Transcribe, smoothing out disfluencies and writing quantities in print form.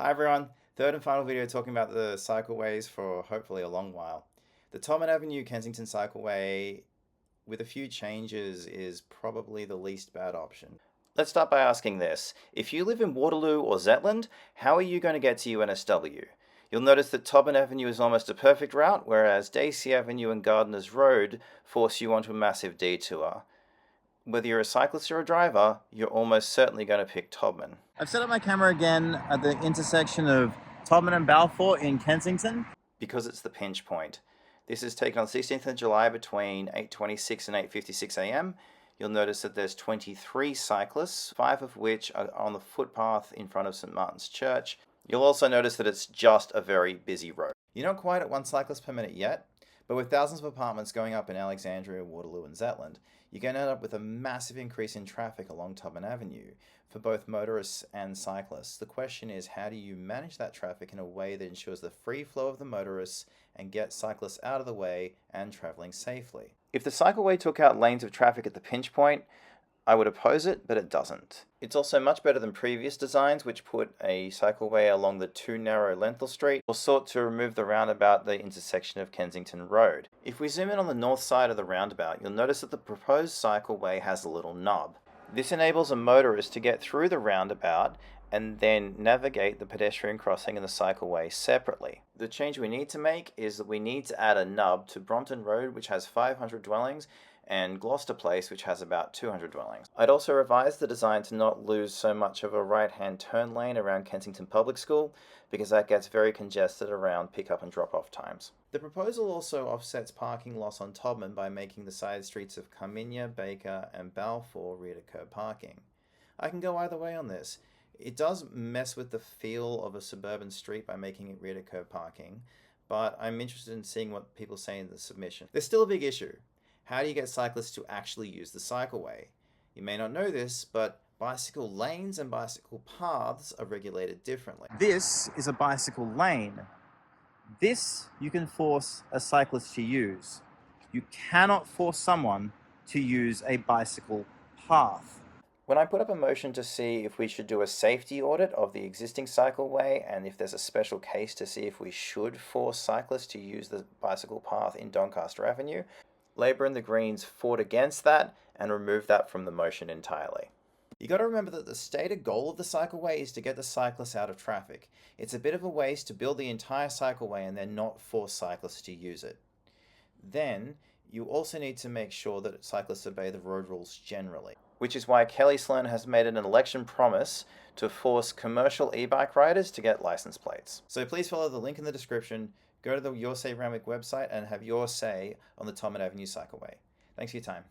Hi everyone, third and final video talking about the cycleways for hopefully a long while. The Todman Avenue Kensington Cycleway with a few changes is probably the least bad option. Let's start by asking this. If you live in Waterloo or Zetland, how are you going to get to UNSW? You'll notice that Todman Avenue is almost a perfect route, whereas Dacey Avenue and Gardeners Road force you onto a massive detour. Whether you're a cyclist or a driver, you're almost certainly going to pick Todman. I've set up my camera again at the intersection of Todman and Balfour in Kensington because it's the pinch point. This is taken on 16th of July between 8:26 and 8:56 a.m. You'll notice that there's 23 cyclists, 5 of which are on the footpath in front of St. Martin's Church. You'll also notice that it's just a very busy road. You're not quite at 1 cyclist per minute yet, but with thousands of apartments going up in Alexandria, Waterloo and Zetland, you're going to end up with a massive increase in traffic along Todman Avenue for both motorists and cyclists. The question is, how do you manage that traffic in a way that ensures the free flow of the motorists and get cyclists out of the way and traveling safely? If the cycleway took out lanes of traffic at the pinch point, I would oppose it, but it doesn't. It's also much better than previous designs, which put a cycleway along the too narrow Lenthal Street or sought to remove the roundabout at the intersection of Kensington Road. If we zoom in on the north side of the roundabout, you'll notice that the proposed cycleway has a little nub. This enables a motorist to get through the roundabout and then navigate the pedestrian crossing and the cycleway separately. The change we need to make is that we need to add a nub to Brompton Road, which has 500 dwellings, and Gloucester Place, which has about 200 dwellings. I'd also revise the design to not lose so much of a right-hand turn lane around Kensington Public School, because that gets very congested around pick-up and drop-off times. The proposal also offsets parking loss on Todman by making the side streets of Carminia, Baker, and Balfour rear-to-curb parking. I can go either way on this. It does mess with the feel of a suburban street by making it rear-to-curb parking, but I'm interested in seeing what people say in the submission. There's still a big issue. How do you get cyclists to actually use the cycleway? You may not know this, but bicycle lanes and bicycle paths are regulated differently. This is a bicycle lane. This you can force a cyclist to use. You cannot force someone to use a bicycle path. When I put up a motion to see if we should do a safety audit of the existing cycleway and if there's a special case to see if we should force cyclists to use the bicycle path in Doncaster Avenue, Labour and the Greens fought against that and removed that from the motion entirely. You got to remember that the stated goal of the cycleway is to get the cyclists out of traffic. It's a bit of a waste to build the entire cycleway and then not force cyclists to use it. Then, you also need to make sure that cyclists obey the road rules generally. Which is why Kelly Sloan has made an election promise to force commercial e-bike riders to get license plates. So please follow the link in the description, go to the Your Say Randwick website and have your say on the Todman Avenue Cycleway. Thanks for your time.